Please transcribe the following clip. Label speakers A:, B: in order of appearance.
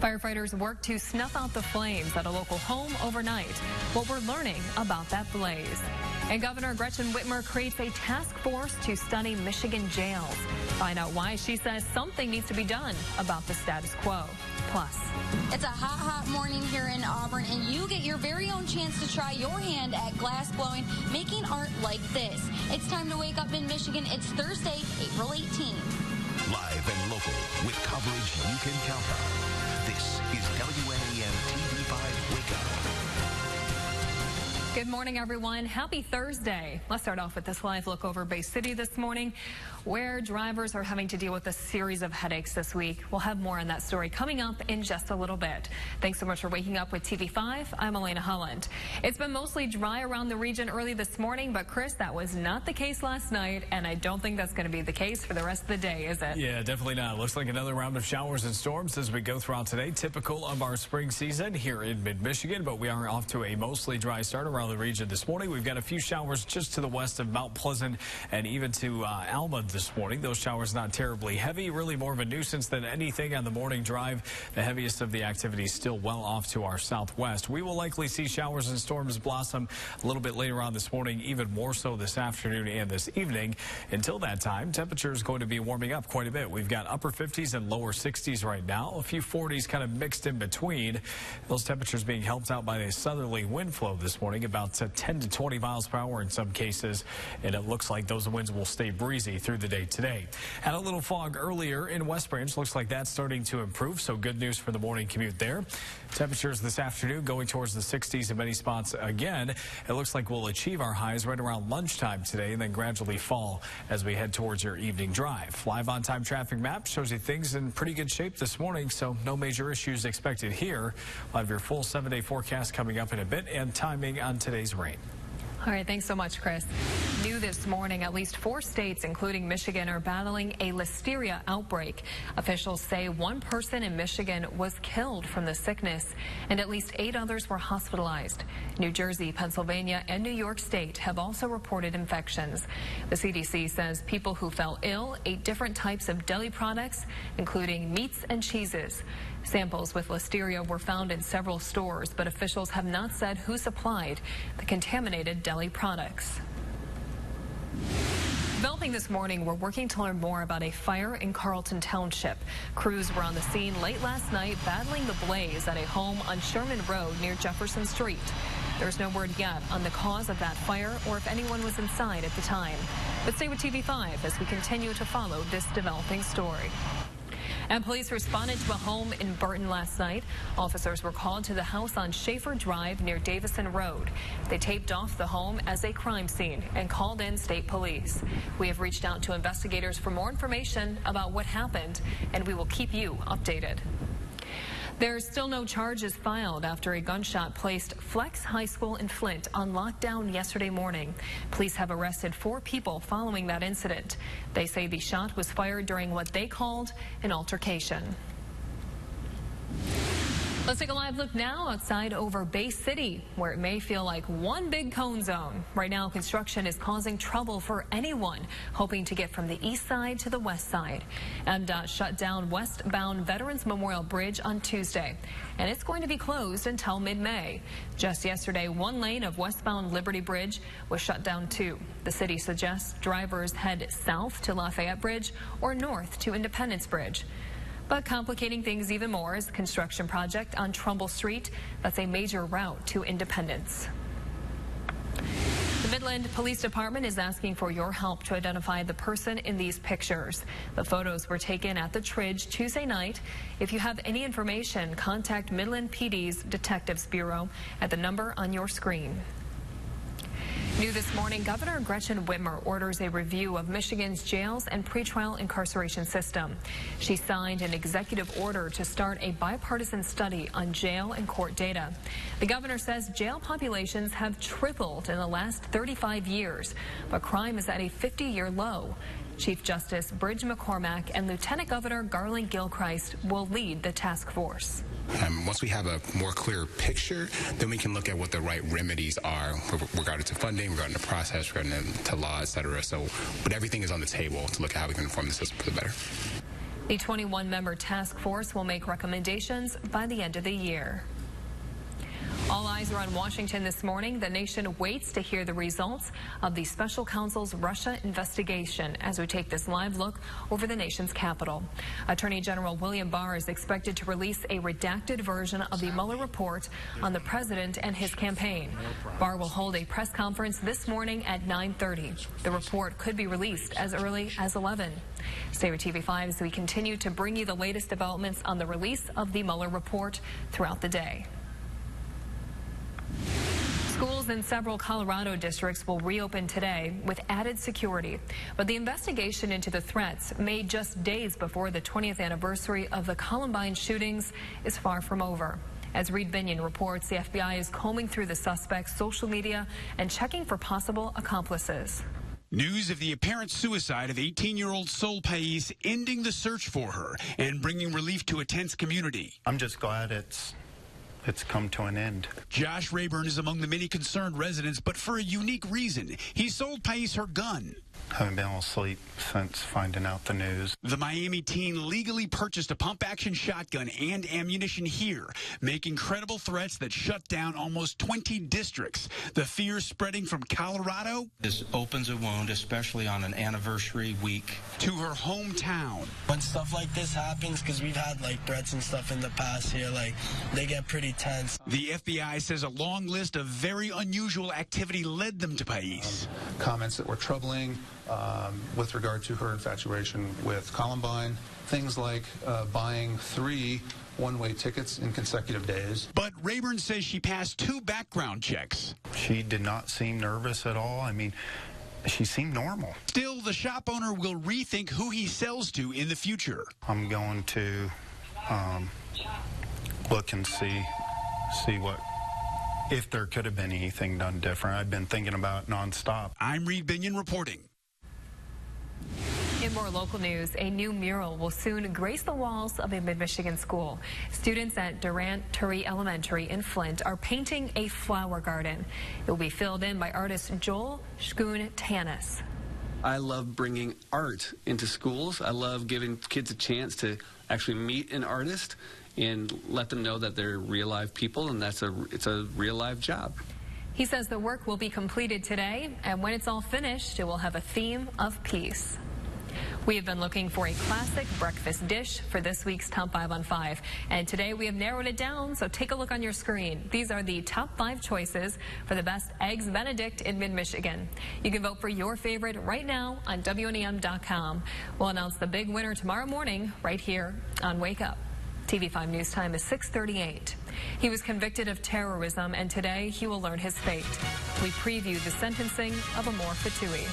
A: Firefighters work to snuff out the flames at a local home overnight. What we're learning about that blaze. And Governor Gretchen Whitmer creates a task force to study Michigan jails. Find out why she says something needs to be done about the status quo. Plus,
B: it's a hot morning here in Auburn, and you get your very own chance to try your hand at glass blowing, making art like this. It's time to wake up in Michigan. It's Thursday, April 18th.
C: Live and local with coverage you can count on. This is WNAM TV5 Wake Up.
A: Good morning, everyone. Happy Thursday. Let's start off with this live look over Bay City this morning, where drivers are having to deal with a series of headaches this week. We'll have more on that story coming up in just a little bit. Thanks so much for waking up with TV5. I'm Elena Holland. It's been mostly dry around the region early this morning, but Chris, that was not the case last night, and I don't think that's going to be the case for the rest of the day, is it?
D: Yeah, definitely not. Looks like another round of showers and storms as we go throughout today, typical of our spring season here in mid-Michigan, but we are off to a mostly dry start around the region this morning. We've got a few showers just to the west of Mount Pleasant and even to Alma this morning. Those showers not terribly heavy, really more of a nuisance than anything on the morning drive. The heaviest of the activity still well off to our southwest. We will likely see showers and storms blossom a little bit later on this morning, even more so this afternoon and this evening. Until that time, temperature is going to be warming up quite a bit. We've got upper 50s and lower 60s right now, a few 40s kind of mixed in between. Those temperatures being helped out by a southerly wind flow this morning, about 10 to 20 miles per hour in some cases, and it looks like those winds will stay breezy through the day today. Had a little fog earlier in West Branch. Looks like that's starting to improve, so good news for the morning commute there. Temperatures this afternoon going towards the 60s in many spots again. It looks like we'll achieve our highs right around lunchtime today and then gradually fall as we head towards your evening drive. Live on-time traffic map shows you things in pretty good shape this morning, so no major issues expected here. We'll have your full 7-day forecast coming up in a bit and timing on today's rain.
A: All right, thanks so much, Chris. New this morning, at least 4 states, including Michigan, are battling a listeria outbreak. Officials say one person in Michigan was killed from the sickness, and at least 8 others were hospitalized. New Jersey, Pennsylvania, and New York State have also reported infections. The CDC says people who fell ill ate different types of deli products, including meats and cheeses. Samples with listeria were found in several stores, but officials have not said who supplied the contaminated deli products. Developing this morning, we're working to learn more about a fire in Carlton Township. Crews were on the scene late last night battling the blaze at a home on Sherman Road near Jefferson Street. There's no word yet on the cause of that fire or if anyone was inside at the time. But stay with TV5 as we continue to follow this developing story. And police responded to a home in Burton last night. Officers were called to the house on Schaefer Drive near Davison Road. They taped off the home as a crime scene and called in state police. We have reached out to investigators for more information about what happened, and we will keep you updated. There's still no charges filed after a gunshot placed Flex High School in Flint on lockdown yesterday morning. Police have arrested 4 people following that incident. They say the shot was fired during what they called an altercation. Let's take a live look now outside over Bay City, where it may feel like one big cone zone. Right now, construction is causing trouble for anyone hoping to get from the east side to the west side. MDOT shut down westbound Veterans Memorial Bridge on Tuesday, and it's going to be closed until mid-May. Just yesterday, one lane of westbound Liberty Bridge was shut down too. The city suggests drivers head south to Lafayette Bridge or north to Independence Bridge. But complicating things even more is the construction project on Trumbull Street. That's a major route to Independence. The Midland Police Department is asking for your help to identify the person in these pictures. The photos were taken at the Tridge Tuesday night. If you have any information, contact Midland PD's Detectives Bureau at the number on your screen. New this morning, Governor Gretchen Whitmer orders a review of Michigan's jails and pretrial incarceration system. She signed an executive order to start a bipartisan study on jail and court data. The governor says jail populations have tripled in the last 35 years, but crime is at a 50-year low. Chief Justice Bridge McCormack and Lieutenant Governor Garland Gilchrist will lead the task force.
E: Once we have a more clear picture, then we can look at what the right remedies are regarding to funding, regarding to process, regarding to law, et cetera. But everything is on the table to look at how we can reform the system for the better.
A: The 21-member task force will make recommendations by the end of the year. All eyes are on Washington this morning. The nation waits to hear the results of the special counsel's Russia investigation as we take this live look over the nation's capital. Attorney General William Barr is expected to release a redacted version of the Mueller report on the president and his campaign. Barr will hold a press conference this morning at 9:30. The report could be released as early as 11. Stay with TV5 as we continue to bring you the latest developments on the release of the Mueller report throughout the day. Schools in several Colorado districts will reopen today with added security, but the investigation into the threats made just days before the 20th anniversary of the Columbine shootings is far from over. As Reed Binion reports, the FBI is combing through the suspects' social media and checking for possible accomplices.
F: News of the apparent suicide of 18-year-old Sol Pais ending the search for her and bringing relief to a tense community.
G: I'm just glad it's come to an end.
F: Josh Rayburn is among the many concerned residents, but for a unique reason. He sold Pais her gun.
G: Haven't been able to sleep since finding out the news.
F: The Miami teen legally purchased a pump-action shotgun and ammunition here, making credible threats that shut down almost 20 districts. The fear spreading from Colorado.
H: This opens a wound, especially on an anniversary week.
F: To her hometown.
I: When stuff like this happens, because we've had threats and stuff in the past here, they get pretty tense.
F: The FBI says a long list of very unusual activity led them to Pais.
J: Comments that were troubling with regard to her infatuation with Columbine, things like buying 3 one-way tickets in consecutive days.
F: But Rayburn says she passed 2 background checks.
G: She did not seem nervous at all. I mean, she seemed normal.
F: Still, the shop owner will rethink who he sells to in the future.
G: I'm going to look and see if there could have been anything done different. I've been thinking about it nonstop.
F: I'm Reed Binion reporting.
A: In more local news, a new mural will soon grace the walls of a mid-Michigan school. Students at Durant-Turry Elementary in Flint are painting a flower garden. It will be filled in by artist Joel Schoon-Tanis.
K: I love bringing art into schools. I love giving kids a chance to actually meet an artist and let them know that they're real live people, and it's a real live job.
A: He says the work will be completed today, and when it's all finished, it will have a theme of peace. We have been looking for a classic breakfast dish for this week's Top 5 on 5. And today we have narrowed it down, so take a look on your screen. These are the top 5 choices for the best Eggs Benedict in mid-Michigan. You can vote for your favorite right now on WNEM.com. We'll announce the big winner tomorrow morning right here on Wake Up. TV5 News time is 6:38. He was convicted of terrorism, and today he will learn his fate. We preview the sentencing of Amor Fatoui.